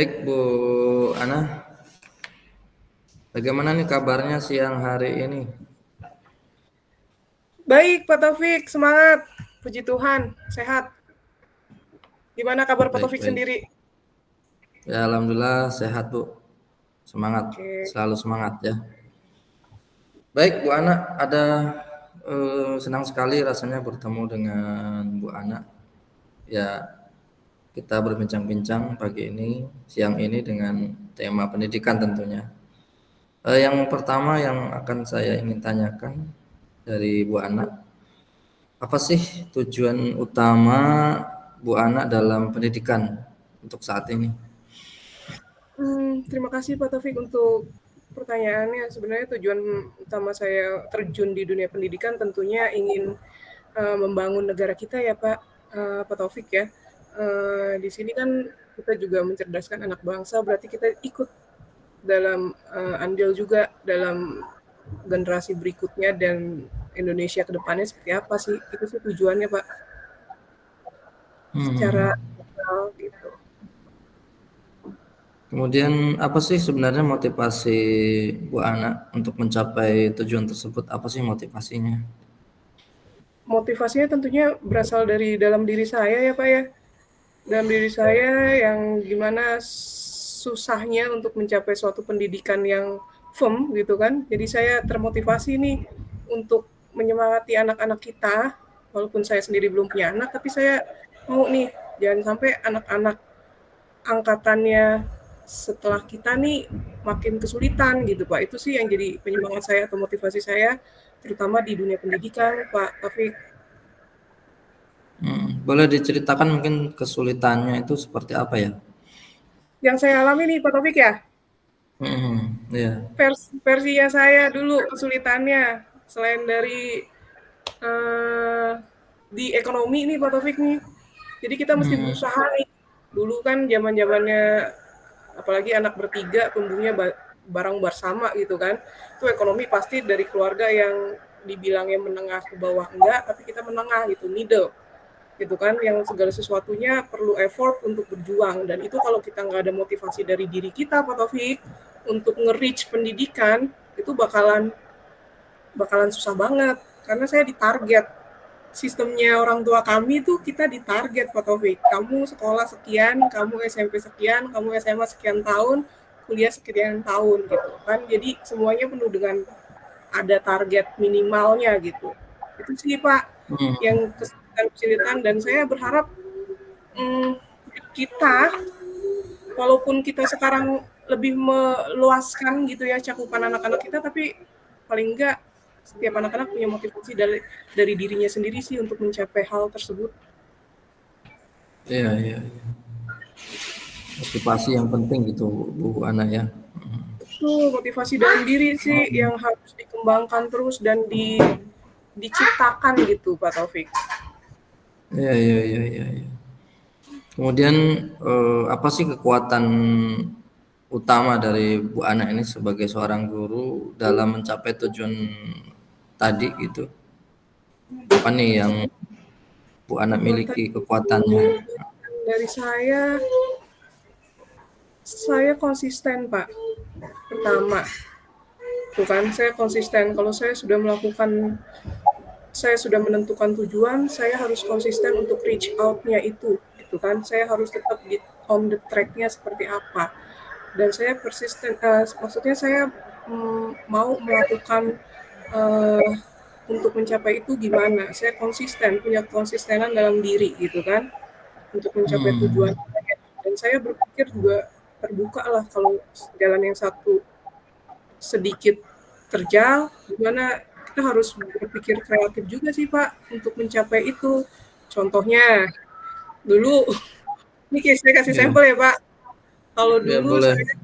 Baik Bu Ana, bagaimana nih kabarnya siang hari ini? Baik, Pak Taufik, semangat. Puji Tuhan, sehat. Gimana kabar Pak Baik, Taufik baik. sendiri? Ya Alhamdulillah sehat Bu, semangat, Oke. selalu semangat ya. Baik Bu Ana, ada senang sekali rasanya bertemu dengan Bu Ana. Ya kita berbincang-bincang pagi ini, siang ini dengan tema pendidikan tentunya. Yang pertama yang akan saya ingin tanyakan dari Bu Ana, apa sih tujuan utama Bu Ana dalam pendidikan untuk saat ini? Terima kasih Pak Taufik untuk pertanyaannya. Sebenarnya tujuan utama saya terjun di dunia pendidikan tentunya ingin membangun negara kita ya Pak Taufik ya. Di sini kan kita juga mencerdaskan anak bangsa, berarti kita ikut dalam andil juga dalam generasi berikutnya dan Indonesia ke depannya seperti apa sih? Itu sih tujuannya Pak, secara Hmm. gitu. Kemudian apa sih sebenarnya motivasi Bu Ana untuk mencapai tujuan tersebut? Apa sih motivasinya? Motivasinya tentunya berasal dari dalam diri saya ya Pak ya. Dalam diri saya yang gimana susahnya untuk mencapai suatu pendidikan yang firm gitu kan. Jadi saya termotivasi nih untuk menyemangati anak-anak kita, walaupun saya sendiri belum punya anak, tapi saya mau nih jangan sampai anak-anak angkatannya setelah kita nih makin kesulitan gitu Pak. Itu sih yang jadi penyemangat saya atau motivasi saya, terutama di dunia pendidikan Pak Taufik. Boleh diceritakan mungkin kesulitannya itu seperti apa ya? Yang saya alami nih Pak Taufik ya, Ya. versinya saya dulu kesulitannya, selain dari eh, di ekonomi nih Pak Taufik nih. Jadi kita mesti Hmm. berusaha nih. Dulu kan zaman-zamannya apalagi anak bertiga tumbuhnya bareng bersama gitu kan. Itu ekonomi pasti dari keluarga yang dibilangnya menengah ke bawah enggak, tapi kita menengah gitu, middle gitu kan, yang segala sesuatunya perlu effort untuk berjuang, dan itu kalau kita nggak ada motivasi dari diri kita Pak Taufik untuk nge-reach pendidikan itu bakalan bakalan susah banget, karena saya ditarget. Sistemnya orang tua kami tuh kita ditarget Pak Taufik, kamu sekolah sekian, kamu SMP sekian, kamu SMA sekian tahun, kuliah sekian tahun gitu kan. Jadi semuanya penuh dengan ada target minimalnya gitu. Itu sih Pak Hmm. yang kesulitan-kesulitan, dan saya berharap hmm, kita, walaupun kita sekarang lebih meluaskan gitu ya cakupan anak-anak kita, tapi paling enggak setiap anak-anak punya motivasi dari dirinya sendiri sih untuk mencapai hal tersebut. Iya, iya, iya. Motivasi yang penting gitu Bu Ana ya. Betul, motivasi dalam diri sih yang harus dikembangkan terus dan diciptakan gitu Pak Taufik. Iya, iya, iya, iya, iya. Kemudian apa sih kekuatan utama dari Bu Ana ini sebagai seorang guru dalam mencapai tujuan tadi gitu? Apa nih yang Bu Ana Kekuatan miliki kekuatannya? dari saya konsisten Pak. Pertama, tuh kan saya konsisten. Kalau saya sudah menentukan tujuan, saya harus konsisten untuk reach out-nya itu, gitu kan. Saya harus tetap on the track-nya seperti apa. Dan saya persisten, maksudnya saya mau melakukan uh, untuk mencapai itu gimana. Saya konsisten, punya konsistenan dalam diri, gitu kan, untuk mencapai Hmm. tujuan. Dan saya berpikir juga terbuka lah kalau jalan yang satu sedikit terjal, gimana kita harus berpikir kreatif juga sih Pak untuk mencapai itu. Contohnya, dulu, ini saya kasih Ya, sampel ya Pak. Kalau ya dulu boleh. saya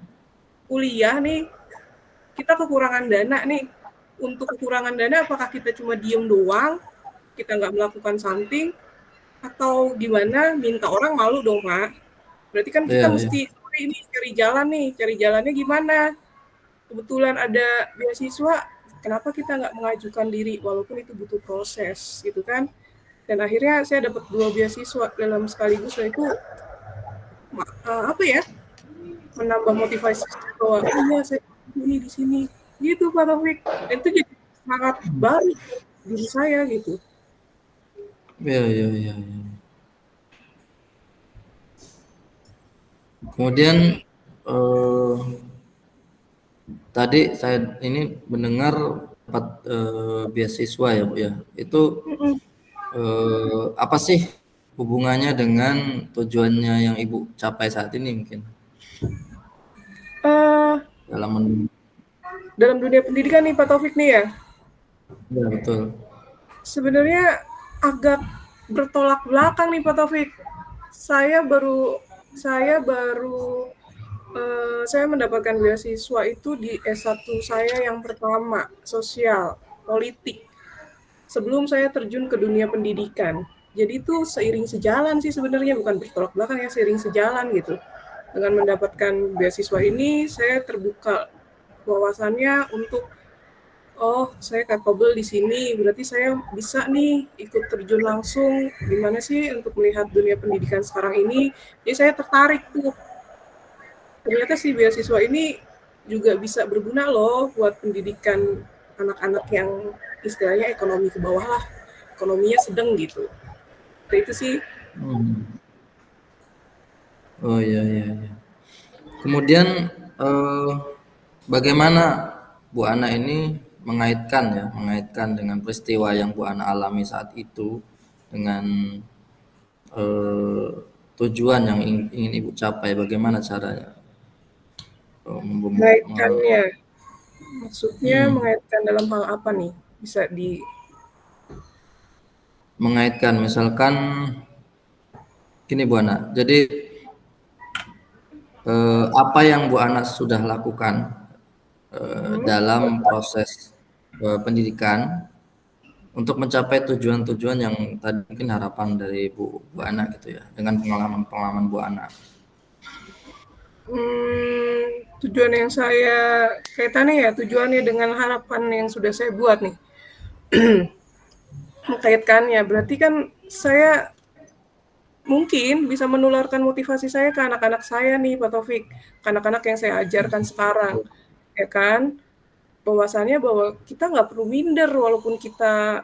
kuliah nih, kita kekurangan dana nih. Untuk kekurangan dana, apakah kita cuma diem doang, kita nggak melakukan something, atau gimana, minta orang malu dong Pak. Berarti kan kita Ya, ya. mesti ini cari jalan nih, cari jalannya gimana. Kebetulan ada beasiswa, kenapa kita nggak mengajukan diri walaupun itu butuh proses gitu kan. Dan akhirnya saya dapat 2 beasiswa dalam sekaligus, dan itu apa ya, menambah motivasi bahwa oh iya saya ini di sini gitu Pak Taufik. Dan itu jadi semangat baru diri saya gitu. Ya, ya, ya, ya. Kemudian eh, tadi saya ini mendengar dapat beasiswa ya Bu ya. Itu Mm-mm. apa sih hubungannya dengan tujuannya yang Ibu capai saat ini mungkin Eh, dalam dalam dunia pendidikan nih Pak Taufik nih ya, ya betul. sebenarnya agak bertolak belakang nih Pak Taufik. Saya baru saya baru saya mendapatkan beasiswa itu di S1 saya yang pertama, sosial, politik. Sebelum saya terjun ke dunia pendidikan. Jadi itu seiring sejalan sih sebenarnya, bukan bertolak belakang ya, seiring sejalan gitu. Dengan mendapatkan beasiswa ini, saya terbuka wawasannya untuk oh, saya capable di sini, berarti saya bisa nih ikut terjun langsung gimana sih untuk melihat dunia pendidikan sekarang ini. Jadi saya tertarik tuh. Ternyata si beasiswa ini juga bisa berguna loh buat pendidikan anak-anak yang istilahnya ekonomi ke bawah lah. Ekonominya sedang gitu. Itu sih. Hmm. Oh iya, iya, iya. Kemudian eh, bagaimana Bu Ana ini mengaitkan dengan peristiwa yang Bu Ana alami saat itu dengan eh, tujuan yang ingin Ibu capai, bagaimana caranya? Mengaitkannya. Maksudnya Hmm, mengaitkan dalam hal apa nih? Bisa di mengaitkan misalkan gini Bu Ana. Jadi apa yang Bu Ana sudah lakukan hmm, dalam proses pendidikan untuk mencapai tujuan-tujuan yang tadi mungkin harapan dari Bu Ana gitu ya, dengan pengalaman-pengalaman Bu Ana. tujuan yang saya kaitannya ya, tujuannya dengan harapan yang sudah saya buat nih. Mengkaitkannya, berarti kan saya mungkin bisa menularkan motivasi saya ke anak-anak saya nih, Pak Taufik. Ke anak-anak yang saya ajarkan sekarang, ya kan? Bahwasannya bahwa kita nggak perlu minder walaupun kita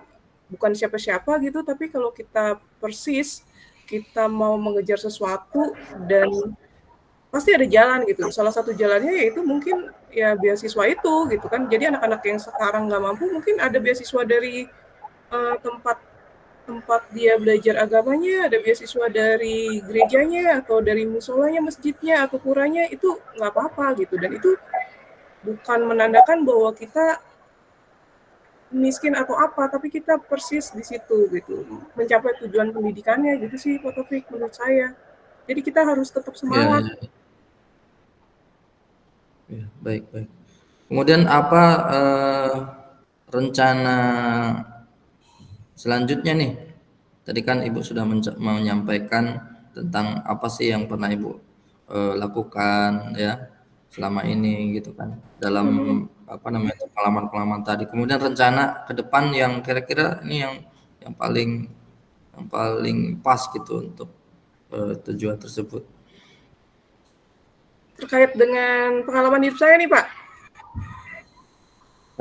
bukan siapa-siapa gitu, tapi kalau kita persis, kita mau mengejar sesuatu dan pasti ada jalan gitu. Salah satu jalannya yaitu mungkin ya beasiswa itu gitu kan. Jadi anak-anak yang sekarang nggak mampu mungkin ada beasiswa dari tempat tempat dia belajar agamanya, ada beasiswa dari gerejanya atau dari musolanya, masjidnya atau puranya itu nggak apa-apa gitu. Dan itu bukan menandakan bahwa kita miskin atau apa, tapi kita persis di situ gitu, mencapai tujuan pendidikannya gitu sih Pak Taufik menurut saya. Jadi kita harus tetap Ya, semangat. ya, ya, baik, baik. Kemudian apa rencana selanjutnya nih? Tadi kan Ibu sudah menyampaikan tentang apa sih yang pernah Ibu lakukan ya selama ini gitu kan dalam Mhm. apa namanya pengalaman-pengalaman tadi. Kemudian rencana ke depan yang kira-kira ini yang paling pas gitu untuk tujuan tersebut. Terkait dengan pengalaman hidup saya nih Pak.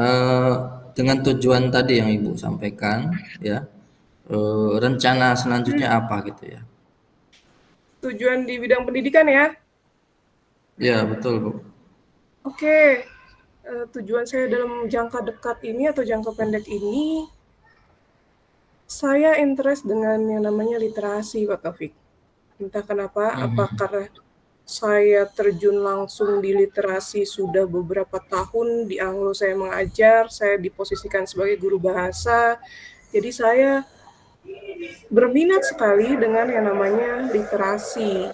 Eh, dengan tujuan tadi yang Ibu sampaikan ya, rencana selanjutnya Hmm, apa gitu ya? tujuan di bidang pendidikan ya. Ya betul Bu. Oke, tujuan saya dalam jangka dekat ini atau jangka pendek ini, saya interest dengan yang namanya literasi Pak Taufik. Entah kenapa, apa Mhm. karena saya terjun langsung di literasi sudah beberapa tahun di Anglo saya mengajar, saya diposisikan sebagai guru bahasa. Jadi saya berminat sekali dengan yang namanya literasi.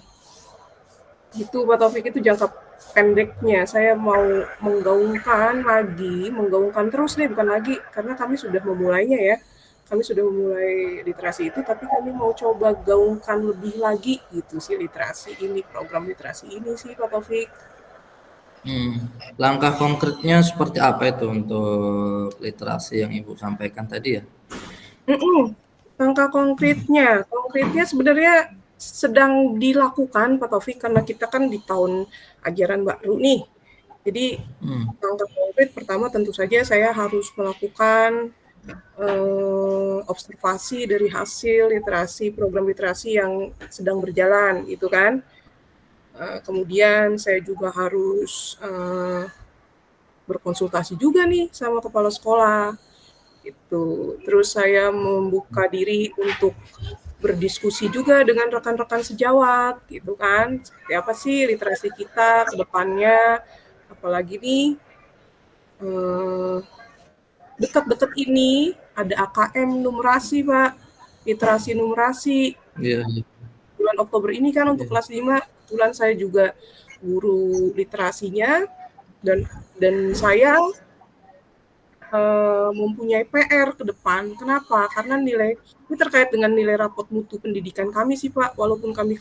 Itu Pak Taufik itu jangka pendeknya. Saya mau menggaungkan terus nih bukan lagi karena kami sudah memulainya ya. Kami sudah memulai literasi itu, tapi kami mau coba gaungkan lebih lagi gitu sih literasi ini, program literasi ini sih Pak Taufik. Hmm. Langkah konkretnya seperti apa itu untuk literasi yang Ibu sampaikan tadi ya? Mhm. Langkah konkretnya sebenarnya sedang dilakukan Pak Taufik, karena kita kan di tahun ajaran baru nih. Jadi langkah konkret pertama tentu saja saya harus melakukan observasi dari hasil literasi, program literasi yang sedang berjalan gitu kan. Kemudian saya juga harus berkonsultasi juga nih sama kepala sekolah gitu. Terus saya membuka diri untuk berdiskusi juga dengan rekan-rekan sejawat gitu kan. Seperti apa sih literasi kita ke depannya, apalagi nih dekat-dekat ini ada AKM numerasi Pak, literasi numerasi. Iya, iya. Bulan Oktober ini kan untuk kelas 5, kebetulan saya juga guru literasinya, dan saya mempunyai PR ke depan. Kenapa? Karena ini terkait dengan nilai rapot mutu pendidikan kami sih Pak, walaupun kami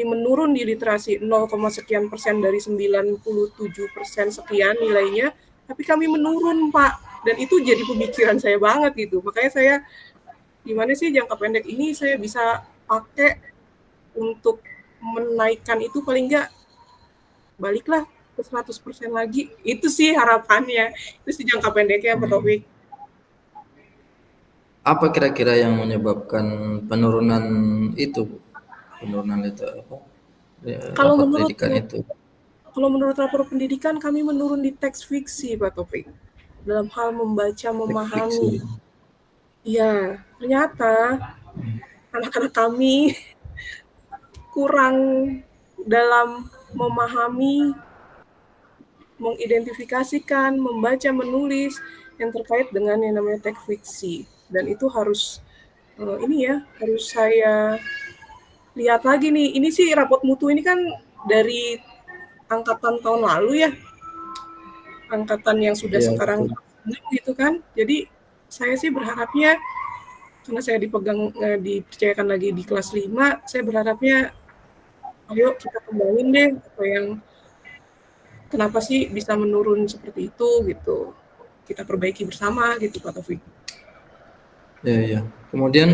menurun di literasi 0, sekian persen dari 97% sekian nilainya, tapi kami menurun Pak, dan itu jadi pemikiran saya banget gitu. Makanya saya, gimana sih jangka pendek ini saya bisa pakai untuk menaikkan itu, paling nggak baliklah ke 100% lagi. Itu sih harapannya, itu sih jangka pendeknya Pak Taufik. Apa kira-kira yang menyebabkan penurunan itu? Penurunan itu apa? Kalau Rapat menurut pendidikan itu. Kalau menurut rapor pendidikan, kami menurun di teks fiksi, Pak Taufik. Dalam hal membaca, Teks fiksi. memahami. Iya, ternyata anak-anak kami kurang dalam memahami, mengidentifikasikan, membaca, menulis yang terkait dengan yang namanya teks fiksi. Dan itu harus harus saya lihat lagi nih. Ini sih rapot mutu ini kan dari angkatan tahun lalu ya, angkatan yang sudah Iya, sekarang betul. gitu kan. Jadi saya sih berharapnya, karena saya dipercayakan lagi di kelas 5, saya berharapnya ayo kita kembangin deh apa yang, kenapa sih bisa menurun seperti itu gitu. Kita perbaiki bersama gitu Pak Taufik. Iya, iya. Kemudian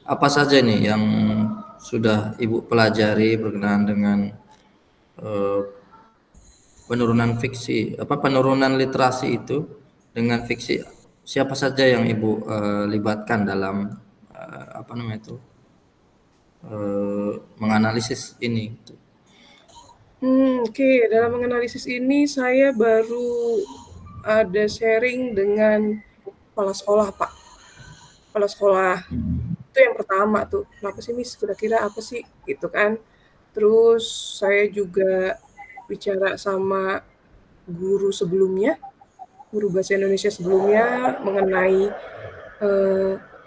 apa saja nih yang sudah Ibu pelajari berkenaan dengan eh, penurunan fiksi, penurunan literasi itu dengan fiksi? Siapa saja yang Ibu libatkan dalam apa namanya itu menganalisis ini? Oke. Dalam menganalisis ini saya baru ada sharing dengan kepala sekolah Pak. Kepala sekolah itu yang pertama tuh, kenapa sih Miss, kira-kira apa sih gitu kan. Terus saya juga bicara sama guru sebelumnya, guru bahasa Indonesia sebelumnya, mengenai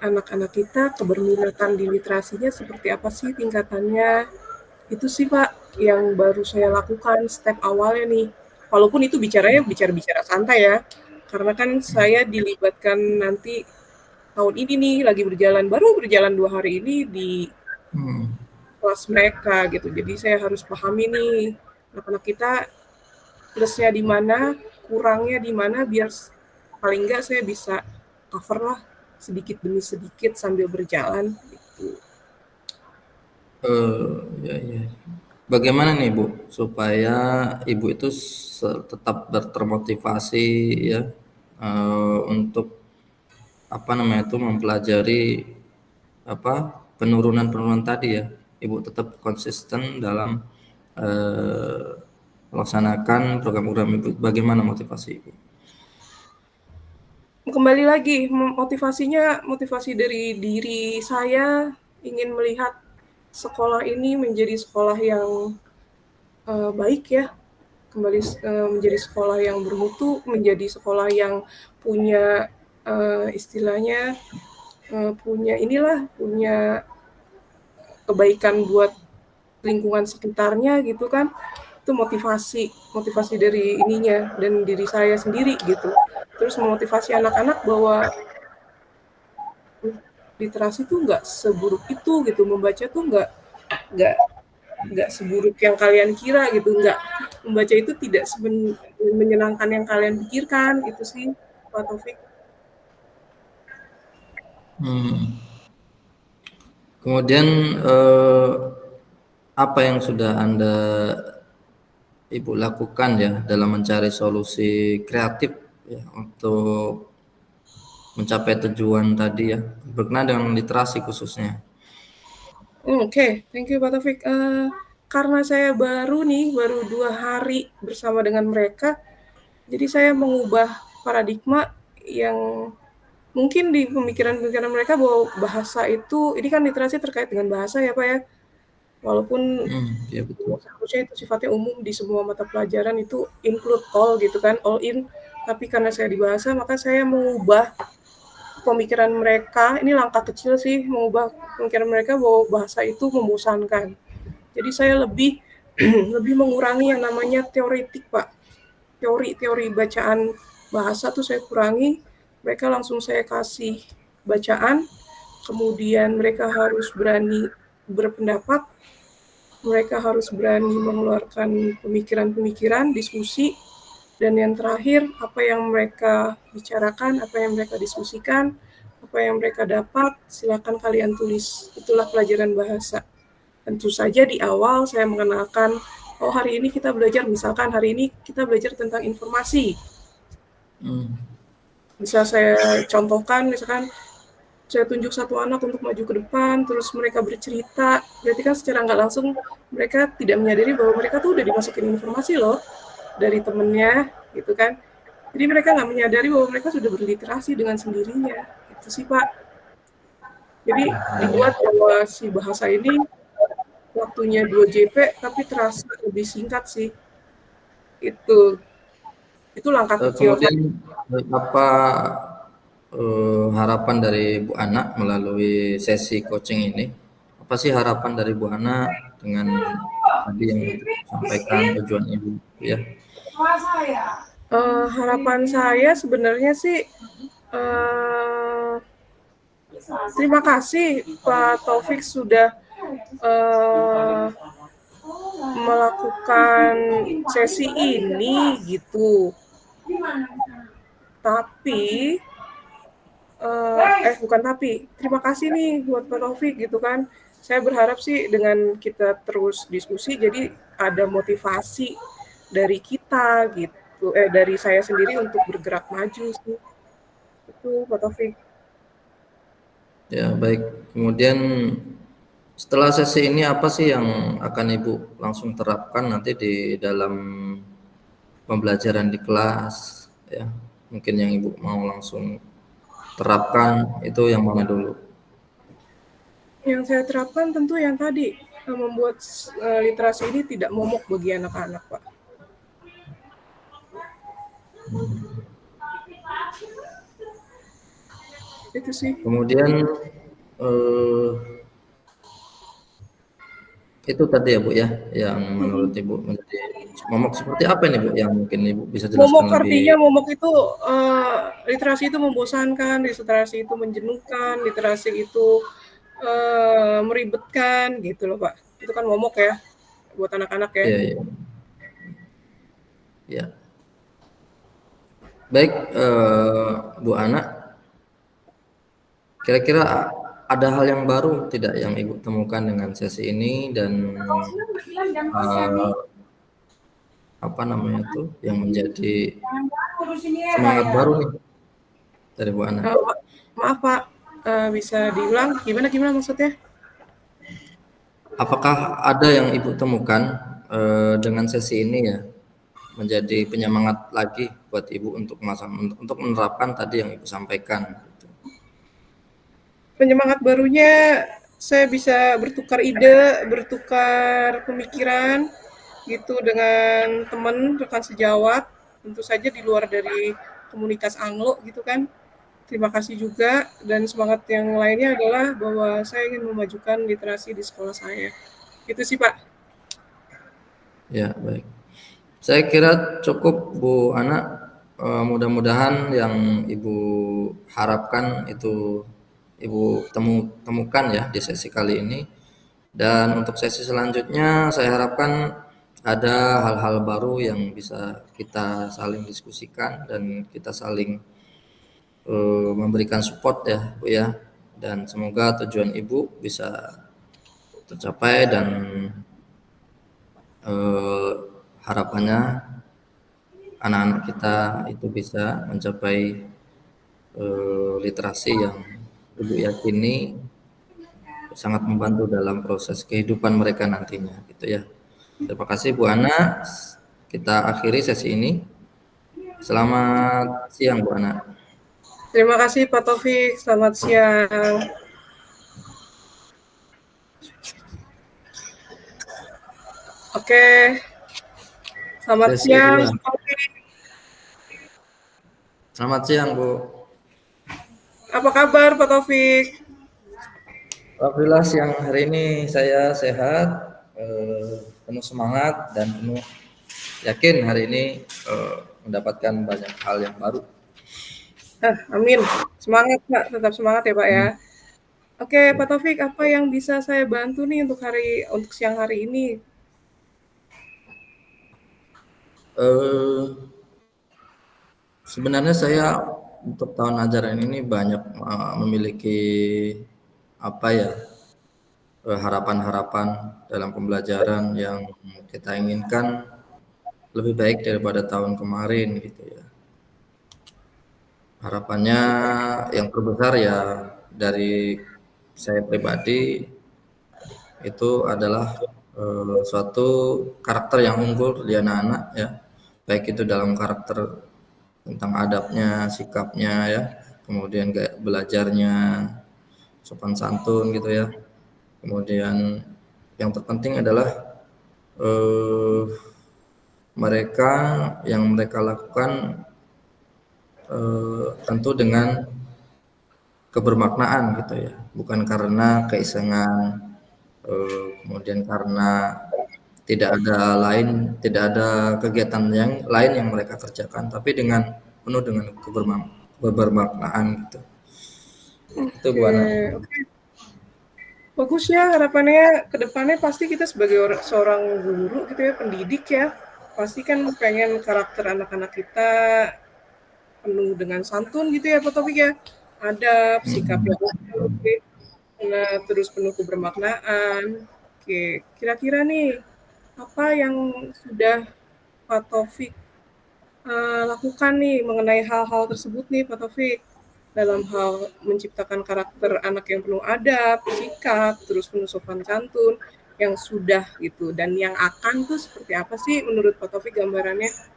anak-anak kita keberminatan di literasinya seperti apa sih tingkatannya. Itu sih Pak yang baru saya lakukan step awalnya nih. Walaupun itu bicara-bicara santai ya, karena kan saya dilibatkan nanti tahun ini nih, baru berjalan 2 hari ini di kelas mereka gitu. Jadi saya harus pahami nih, anak-anak kita plusnya di mana, kurangnya di mana, biar paling enggak saya bisa cover lah sedikit demi sedikit sambil berjalan gitu. Ya, ya. Bagaimana nih Bu supaya Ibu itu tetap termotivasi ya untuk apa namanya itu mempelajari penurunan-penurunan tadi ya. Ibu tetap konsisten dalam melaksanakan program-program Ibu. Bagaimana motivasi Ibu? Kembali lagi, motivasi dari diri saya, ingin melihat sekolah ini menjadi sekolah yang baik ya, menjadi sekolah yang bermutu, menjadi sekolah yang punya istilahnya punya kebaikan buat lingkungan sekitarnya gitu kan. Itu motivasi dari ininya dan diri saya sendiri gitu. Terus memotivasi anak-anak bahwa literasi tuh nggak seburuk itu gitu, membaca tuh nggak nggak seburuk yang kalian kira gitu, nggak, membaca itu tidak menyenangkan yang kalian pikirkan. Itu sih, Pak Taufik. Kemudian apa yang sudah Anda Ibu lakukan ya dalam mencari solusi kreatif ya untuk mencapai tujuan tadi ya, berkenaan dengan literasi khususnya? Oke, thank you Pak Taufik. Karena saya baru 2 hari bersama dengan mereka, jadi saya mengubah paradigma yang mungkin di pemikiran-pemikiran mereka bahwa bahasa itu, ini kan literasi terkait dengan bahasa ya Pak ya, walaupun Ya betul. seharusnya itu sifatnya umum di semua mata pelajaran itu include all gitu kan, all in, tapi karena saya di bahasa maka saya mengubah pemikiran mereka, ini langkah kecil sih, mengubah pemikiran mereka bahwa bahasa itu membosankan. Jadi saya lebih lebih mengurangi yang namanya teoretik, Pak. Teori-teori bacaan bahasa tuh saya kurangi, mereka langsung saya kasih bacaan, kemudian mereka harus berani berpendapat, mereka harus berani mengeluarkan pemikiran-pemikiran, diskusi, dan yang terakhir, apa yang mereka bicarakan, apa yang mereka diskusikan, apa yang mereka dapat, silakan kalian tulis. Itulah pelajaran bahasa. Tentu saja di awal saya mengenalkan, oh hari ini kita belajar, misalkan hari ini kita belajar tentang informasi. Bisa saya contohkan, misalkan saya tunjuk satu anak untuk maju ke depan, terus mereka bercerita, berarti kan secara nggak langsung mereka tidak menyadari bahwa mereka tuh udah dimasukin informasi loh dari temennya, gitu kan. Jadi mereka nggak menyadari bahwa mereka sudah berliterasi dengan sendirinya. Itu sih Pak. Jadi dibuat bahwa si bahasa ini waktunya 2 JP tapi terasa lebih singkat sih. Itu langkah kecil Kemudian Pak. apa harapan dari Bu Ana melalui sesi coaching ini? Apa sih harapan dari Bu Ana dengan tadi yang sampaikan tujuan Ibu ya? Harapan saya sebenarnya sih uh, terima kasih Pak Taufik sudah uh, melakukan sesi ini gitu. Tapi bukan tapi, terima kasih nih buat Pak Taufik gitu kan. Saya berharap sih dengan kita terus diskusi jadi ada motivasi dari kita gitu, dari saya sendiri untuk bergerak maju sih. Itu Pak Taufik. Ya, baik. Kemudian setelah sesi ini apa sih yang akan Ibu langsung terapkan nanti di dalam pembelajaran di kelas ya? Mungkin yang Ibu mau langsung terapkan itu yang mana dulu? Yang saya terapkan tentu yang tadi, membuat literasi ini tidak momok bagi anak-anak, Pak. Itu sih. Kemudian itu tadi ya Bu ya, yang menurut Ibu menjadi momok seperti apa nih Bu yang mungkin Ibu bisa jelaskan Momok lebih? artinya momok itu literasi itu membosankan, literasi itu menjenuhkan, literasi itu meribetkan gitu loh Pak. Itu kan momok ya buat anak-anak ya. Ya, ya. Ya. Baik, Bu Ana, kira-kira ada hal yang baru tidak yang Ibu temukan dengan sesi ini dan apa namanya tuh yang menjadi semangat baru nih dari Bu Ana? Maaf Pak, bisa diulang gimana maksudnya? Apakah ada yang Ibu temukan dengan sesi ini ya menjadi penyemangat lagi buat Ibu untuk untuk menerapkan tadi yang Ibu sampaikan? Penyemangat barunya saya bisa bertukar ide, bertukar pemikiran gitu dengan teman rekan sejawat, tentu saja di luar dari komunitas Anglo gitu kan. Terima kasih juga dan semangat yang lainnya adalah bahwa saya ingin memajukan literasi di sekolah saya. Itu sih Pak. Ya, baik. Saya kira cukup Bu Ana. Mudah-mudahan yang Ibu harapkan itu Ibu temukan ya di sesi kali ini. Dan untuk sesi selanjutnya saya harapkan ada hal-hal baru yang bisa kita saling diskusikan dan kita saling memberikan support ya Bu ya. dan semoga tujuan Ibu bisa tercapai dan harapannya anak-anak kita itu bisa mencapai literasi yang Ibu yakini sangat membantu dalam proses kehidupan mereka nantinya gitu ya. Terima kasih Bu Ana. Kita akhiri sesi ini. Selamat siang Bu Ana. Terima kasih Pak Taufik, selamat siang. Oke, selamat Sesi siang dua. Pak Taufik. Selamat siang Bu. Apa kabar Pak Taufik? Alhamdulillah siang hari ini saya sehat, penuh semangat dan penuh yakin hari ini mendapatkan banyak hal yang baru. Amin. Semangat Pak, tetap semangat ya Pak ya. Oke Pak Taufik, apa yang bisa saya bantu nih untuk siang hari ini? Sebenarnya saya untuk tahun ajaran ini banyak memiliki apa ya harapan-harapan dalam pembelajaran yang kita inginkan lebih baik daripada tahun kemarin gitu ya. Harapannya yang terbesar ya dari saya pribadi itu adalah suatu karakter yang unggul di anak-anak ya, baik itu dalam karakter tentang adabnya, sikapnya ya, kemudian kayak belajarnya, sopan santun gitu ya. Kemudian yang terpenting adalah eh, mereka yang mereka lakukan tentu dengan kebermaknaan gitu ya, bukan karena keisengan, kemudian karena tidak ada kegiatan yang lain yang mereka kerjakan, tapi dengan penuh dengan kebermaknaan gitu. Itu Bu Ana. Oke. Bagus ya, harapannya ke depannya pasti kita sebagai seorang guru gitu ya, pendidik ya, pasti kan pengen karakter anak-anak kita penuh dengan santun gitu ya Pak Taufik ya, adab, sikapnya oke, nah terus penuh kebermaknaan. Oke, kira-kira nih apa yang sudah Pak Taufik lakukan nih mengenai hal-hal tersebut nih Pak Taufik, dalam hal menciptakan karakter anak yang penuh adab, sikap, terus penuh sopan santun, yang sudah gitu, dan yang akan tuh seperti apa sih menurut Pak Taufik gambarannya?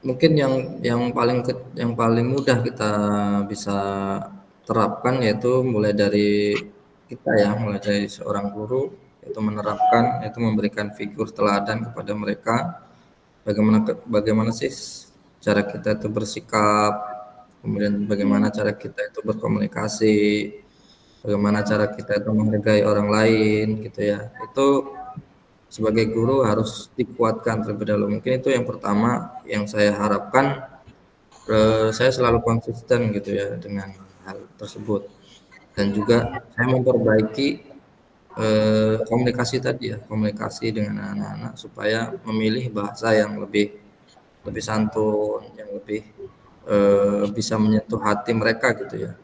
Mungkin yang paling mudah kita bisa terapkan yaitu mulai dari kita ya, mulai dari seorang guru, yaitu menerapkan, yaitu memberikan figur teladan kepada mereka. Bagaimana sih cara kita itu bersikap, kemudian bagaimana cara kita itu berkomunikasi, bagaimana cara kita itu menghargai orang lain gitu ya. Itu sebagai guru harus dikuatkan terlebih dahulu. Mungkin itu yang pertama yang saya harapkan. Saya selalu konsisten gitu ya dengan hal tersebut, dan juga saya memperbaiki komunikasi tadi ya, komunikasi dengan anak-anak supaya memilih bahasa yang lebih lebih santun, yang lebih bisa menyentuh hati mereka gitu ya,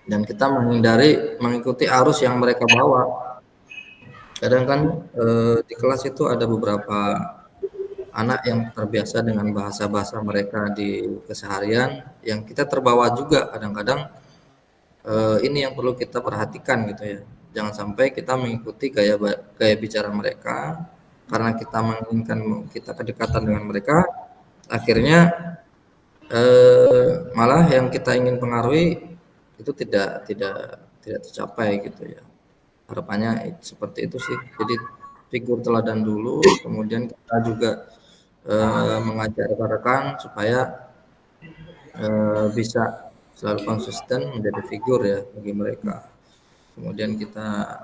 dan kita menghindari mengikuti arus yang mereka bawa. Kadang kan di kelas itu ada beberapa anak yang terbiasa dengan bahasa-bahasa mereka di keseharian yang kita terbawa juga kadang-kadang. Ini yang perlu kita perhatikan gitu ya. Jangan sampai kita mengikuti gaya bicara mereka karena kita menginginkan kita kedekatan dengan mereka, akhirnya malah yang kita ingin pengaruhi itu tidak tercapai gitu ya. Harapannya seperti itu sih. Jadi figur teladan dulu, kemudian kita juga mengajak rekan-rekan supaya bisa selalu konsisten menjadi figur ya bagi mereka. Kemudian kita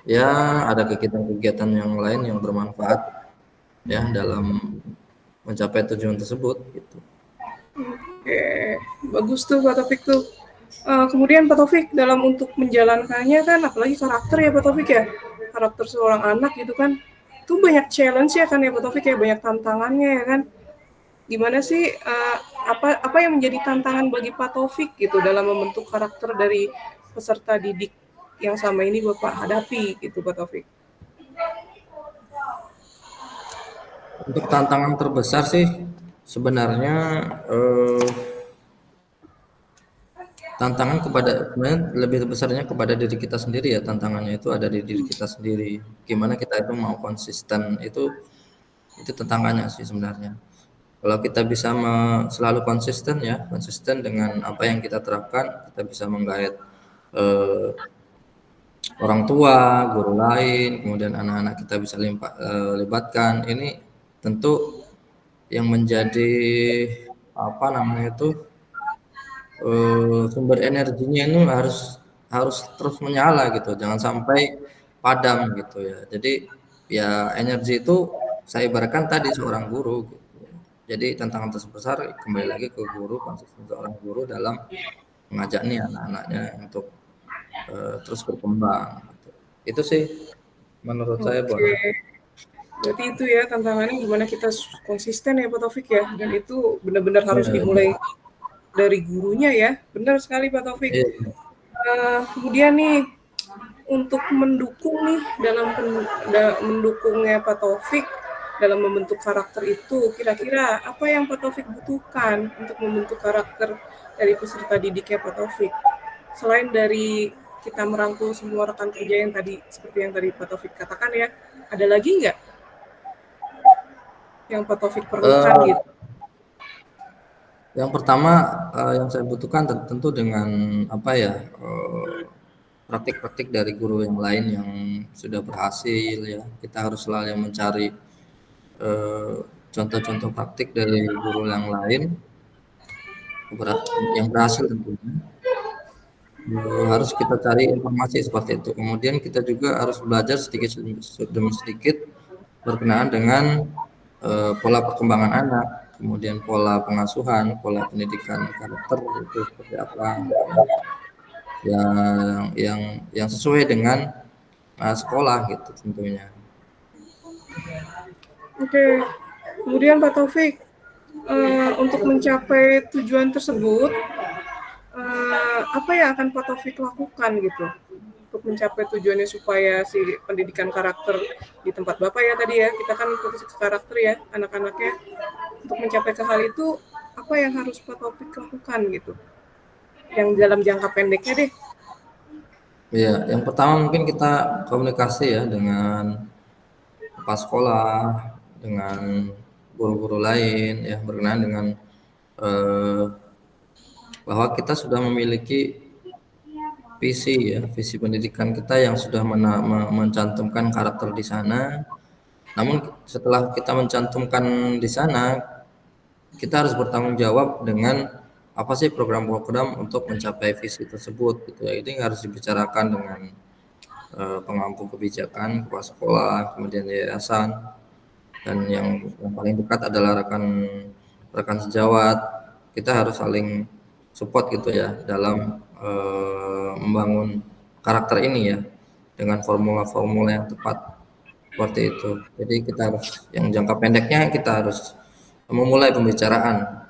ya ada kegiatan-kegiatan yang lain yang bermanfaat ya dalam mencapai tujuan tersebut gitu. Oke, bagus tuh Pak Taufik tuh. Kemudian Pak Taufik dalam untuk menjalankannya kan, apalagi karakter ya Pak Taufik ya, karakter seorang anak gitu kan, itu banyak challenge ya kan ya Pak Taufik ya, banyak tantangannya ya kan. gimana sih apa yang menjadi tantangan bagi Pak Taufik gitu dalam membentuk karakter dari peserta didik yang selama ini Bapak hadapi gitu Pak Taufik? Untuk tantangan terbesar sih sebenarnya eh, tantangan kepada sebenarnya lebih besarnya kepada diri kita sendiri ya, tantangannya itu ada di diri kita sendiri. Gimana kita itu mau konsisten itu tantangannya sih sebenarnya. Kalau kita bisa selalu konsisten ya, konsisten dengan apa yang kita terapkan, kita bisa menggait eh, orang tua, guru lain, kemudian anak-anak kita bisa libatkan. Ini tentu yang menjadi apa namanya itu sumber energinya itu harus harus terus menyala gitu, jangan sampai padam gitu ya. Jadi ya energi itu saya ibaratkan tadi seorang guru gitu. Jadi tantangan terbesar kembali lagi ke guru, konsisten seorang guru dalam mengajak nih anak-anaknya untuk terus berkembang. Gitu. Itu sih menurut saya Bu. Oke, berarti itu ya tantangannya gimana kita konsisten ya Pak Taufik ya, dan itu benar-benar harus Iya, iya. dimulai dari gurunya ya, benar sekali Pak Taufik. Iya. Kemudian nih untuk mendukung nih mendukungnya Pak Taufik dalam membentuk karakter itu, kira-kira apa yang Pak Taufik butuhkan untuk membentuk karakter dari peserta didiknya Pak Taufik? Selain dari kita merangkul semua rekan kerja yang tadi, seperti yang tadi Pak Taufik katakan ya, ada lagi nggak yang Pak Taufik perlukan Eh, gitu? yang pertama yang saya butuhkan tentu dengan apa ya praktik-praktik dari guru yang lain yang sudah berhasil ya. Kita harus selalu mencari eh, contoh-contoh praktik dari guru yang lain yang berhasil tentunya. Harus kita cari informasi seperti itu. Kemudian kita juga harus belajar sedikit demi sedikit berkenaan dengan pola perkembangan anak, kemudian pola pengasuhan, pola pendidikan karakter itu seperti apa, gitu ya. yang sesuai dengan sekolah gitu tentunya. Oke, kemudian Pak Taufik, untuk mencapai tujuan tersebut, apa yang akan Pak Taufik lakukan gitu untuk mencapai tujuannya supaya si pendidikan karakter di tempat Bapak ya tadi ya, kita kan fokus ke karakter ya anak-anaknya. Untuk mencapai ke hal itu, apa yang harus Pak Taufik lakukan gitu? Yang dalam jangka pendeknya deh. Ya, yang pertama mungkin kita komunikasi ya dengan kepala sekolah, dengan guru-guru lain ya berkenaan dengan eh, bahwa kita sudah memiliki visi ya, visi pendidikan kita yang sudah mencantumkan karakter di sana. Namun setelah kita mencantumkan di sana, kita harus bertanggung jawab dengan apa sih program-program untuk mencapai visi tersebut gitu ya. Ini harus dibicarakan dengan pengampu kebijakan, kepala sekolah, kemudian yayasan, dan yang paling dekat adalah rekan rekan sejawat. Kita harus saling support gitu ya dalam membangun karakter ini ya dengan formula-formula yang tepat seperti itu. Jadi kita harus yang jangka pendeknya kita harus memulai pembicaraan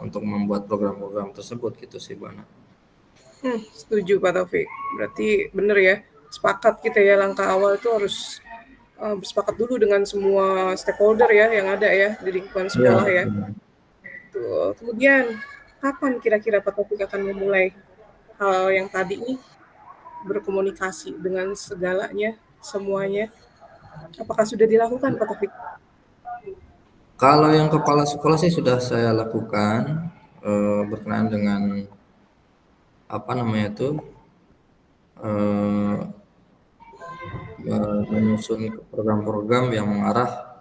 untuk membuat program-program tersebut gitu sih Bana. Setuju Pak Taufik. Berarti benar ya, sepakat kita ya langkah awal itu harus bersepakat dulu dengan semua stakeholder ya yang ada ya di lingkungan Iya, sekolah ya. betul. Tuh. Kemudian kapan kira-kira Pak Taufik akan memulai hal yang tadi nih berkomunikasi dengan segalanya, semuanya? Apakah sudah dilakukan Pak Taufik? Kalau yang kepala sekolah sih sudah saya lakukan berkenaan dengan apa namanya itu eh, menyusun program-program yang mengarah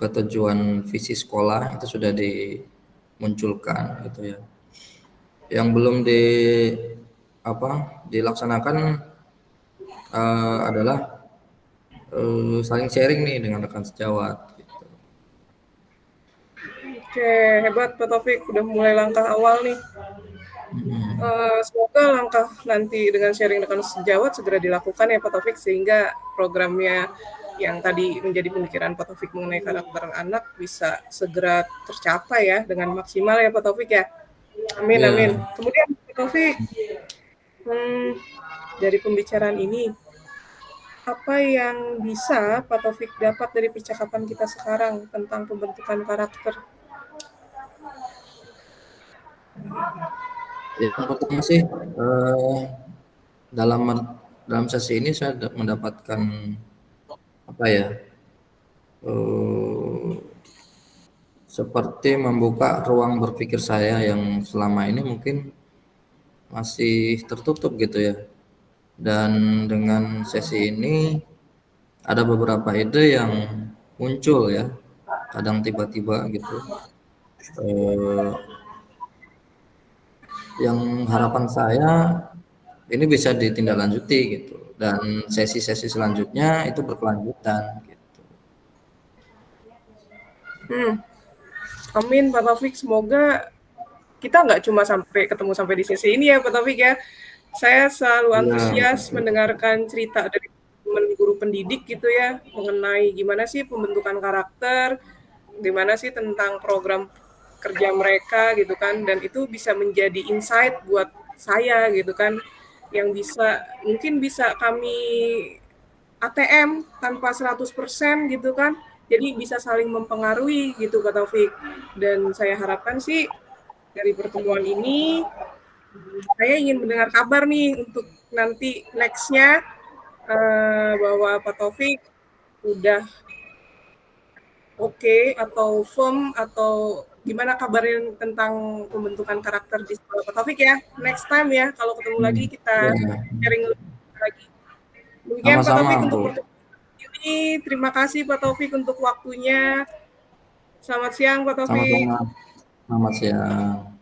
ke tujuan visi sekolah itu sudah dimunculkan gitu ya. Yang belum dilaksanakan adalah saling sharing nih dengan rekan sejawat gitu. Oke, hebat Pak Taufik, udah mulai langkah awal nih. Semoga langkah nanti dengan sharing dengan sejawat segera dilakukan ya Pak Taufik, sehingga programnya yang tadi menjadi pemikiran Pak Taufik mengenai karakter anak bisa segera tercapai ya dengan maksimal ya Pak Taufik ya. Amin amin. Ya, Kemudian Pak Taufik, dari pembicaraan ini, apa yang bisa Pak Taufik dapat dari percakapan kita sekarang tentang pembentukan karakter? yang pertama sih dalam dalam sesi ini saya mendapatkan apa ya, eh, seperti membuka ruang berpikir saya yang selama ini mungkin masih tertutup gitu ya. Dan dengan sesi ini ada beberapa ide yang muncul ya, kadang tiba-tiba gitu. Eh, yang harapan saya ini bisa ditindaklanjuti gitu, dan sesi-sesi selanjutnya itu berkelanjutan gitu. Amin Pak Taufik, semoga kita nggak cuma sampai ketemu sampai di sesi ini ya Pak Taufik ya. Saya selalu Ya, antusias mendengarkan cerita dari teman guru pendidik gitu ya, mengenai gimana sih pembentukan karakter, gimana sih tentang program kerja mereka gitu kan, dan itu bisa menjadi insight buat saya gitu kan, yang mungkin bisa kami ATM tanpa 100% gitu kan, jadi bisa saling mempengaruhi gitu Pak Taufik. Dan saya harapkan sih dari pertemuan ini saya ingin mendengar kabar nih untuk nanti next-nya, bahwa Pak Taufik udah oke atau firm atau gimana kabarnya tentang pembentukan karakter di sekolah Pak Taufik ya. Next time ya kalau ketemu lagi ya, kita sharing lagi. Demikian Pak sama-sama Taufik untuk Bu. pertemuan ini. Terima kasih Pak Taufik untuk waktunya. Selamat siang Pak Taufik. Sama-sama. Selamat siang.